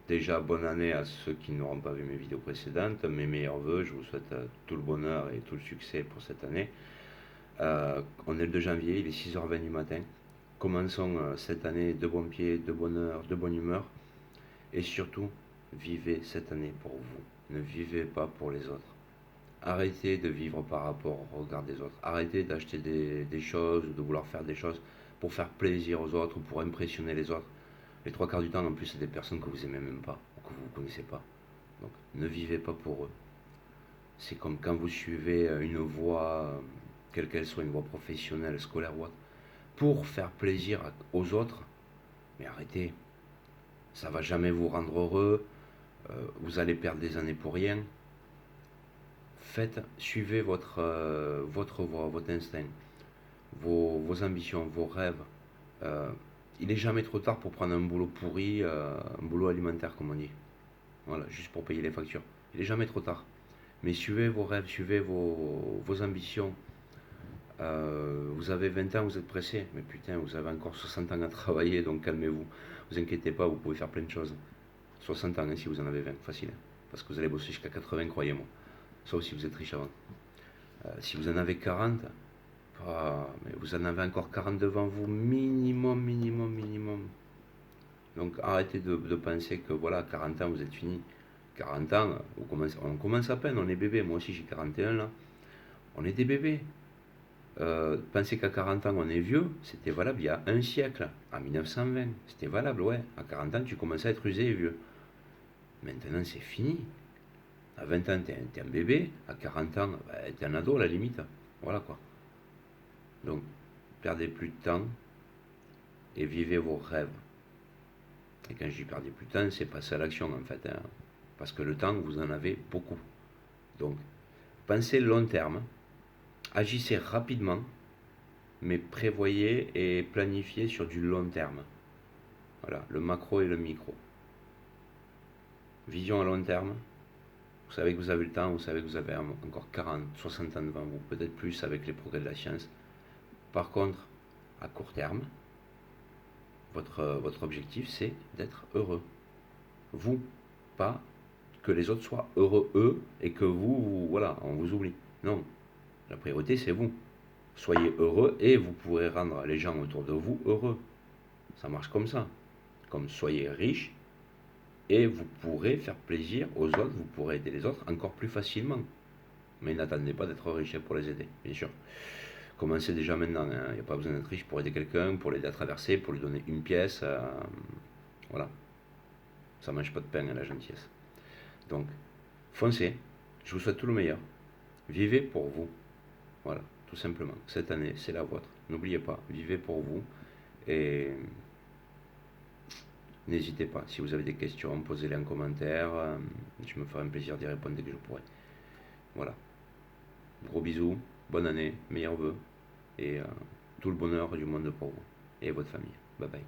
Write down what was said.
déjà bonne année à ceux qui n'auront pas vu mes vidéos précédentes. Mes meilleurs voeux, je vous souhaite tout le bonheur et tout le succès pour cette année. On est le 2 janvier, il est 6h20 du matin. Commençons cette année de bon pied, de bonheur, de bonne humeur. Et surtout, vivez cette année pour vous. Ne vivez pas pour les autres. Arrêtez de vivre par rapport au regard des autres. Arrêtez d'acheter des choses ou de vouloir faire des choses pour faire plaisir aux autres ou pour impressionner les autres. Les trois quarts du temps, en plus, c'est des personnes que vous aimez même pas ou que vous ne connaissez pas. Donc, ne vivez pas pour eux. C'est comme quand vous suivez une voie, quelle qu'elle soit, une voie professionnelle, scolaire ou autre, pour faire plaisir aux autres. Mais arrêtez. Ça va jamais vous rendre heureux. Vous allez perdre des années pour rien. Suivez votre voie, votre instinct, vos ambitions, vos rêves. Il n'est jamais trop tard pour prendre un boulot pourri, un boulot alimentaire comme on dit. Voilà, juste pour payer les factures. Il n'est jamais trop tard. Mais suivez vos rêves, suivez vos ambitions. Vous avez 20 ans, vous êtes pressé. Mais putain, vous avez encore 60 ans à travailler, donc calmez-vous. Vous inquiétez pas, vous pouvez faire plein de choses. 60 ans, hein, si vous en avez 20, facile. Parce que vous allez bosser jusqu'à 80, croyez-moi. Sauf si vous êtes riche avant. Si vous en avez 40, mais vous en avez encore 40 devant vous, minimum, minimum, minimum. Donc arrêtez de penser que voilà, à 40 ans, vous êtes fini. 40 ans, on commence à peine, on est bébé. Moi aussi, j'ai 41 là. On est des bébés. Pensez qu'à 40 ans, on est vieux, c'était valable il y a un siècle, en 1920. C'était valable, ouais. À 40 ans, tu commençais à être usé et vieux. Maintenant, c'est fini. À 20 ans, t'es un bébé. À 40 ans, bah, t'es un ado à la limite. Voilà quoi. Donc, perdez plus de temps et vivez vos rêves. Et quand je dis perdez plus de temps, c'est passer à l'action en fait. Hein. Parce que le temps, vous en avez beaucoup. Donc, pensez long terme. Agissez rapidement, mais prévoyez et planifiez sur du long terme. Voilà, le macro et le micro. Vision à long terme. Vous savez que vous avez le temps, vous savez que vous avez encore 40, 60 ans devant vous, peut-être plus avec les progrès de la science. Par contre, à court terme, votre objectif, c'est d'être heureux. Vous, pas que les autres soient heureux, eux, et que voilà, on vous oublie. Non, la priorité, c'est vous. Soyez heureux et vous pourrez rendre les gens autour de vous heureux. Ça marche comme ça. Comme soyez riche et vous pourrez faire plaisir aux autres, vous pourrez aider les autres encore plus facilement. Mais n'attendez pas d'être riche pour les aider, bien sûr. Commencez déjà maintenant, hein. Il n'y a pas besoin d'être riche pour aider quelqu'un, pour l'aider à traverser, pour lui donner une pièce. Voilà. Ça ne mange pas de pain, hein, la gentillesse. Donc, foncez. Je vous souhaite tout le meilleur. Vivez pour vous. Voilà, tout simplement. Cette année, c'est la vôtre. N'oubliez pas, vivez pour vous. Et n'hésitez pas. Si vous avez des questions, posez-les en commentaire. Je me ferai un plaisir d'y répondre dès que je pourrai. Voilà. Gros bisous. Bonne année. Meilleurs vœux. Et tout le bonheur du monde pour vous et votre famille. Bye bye.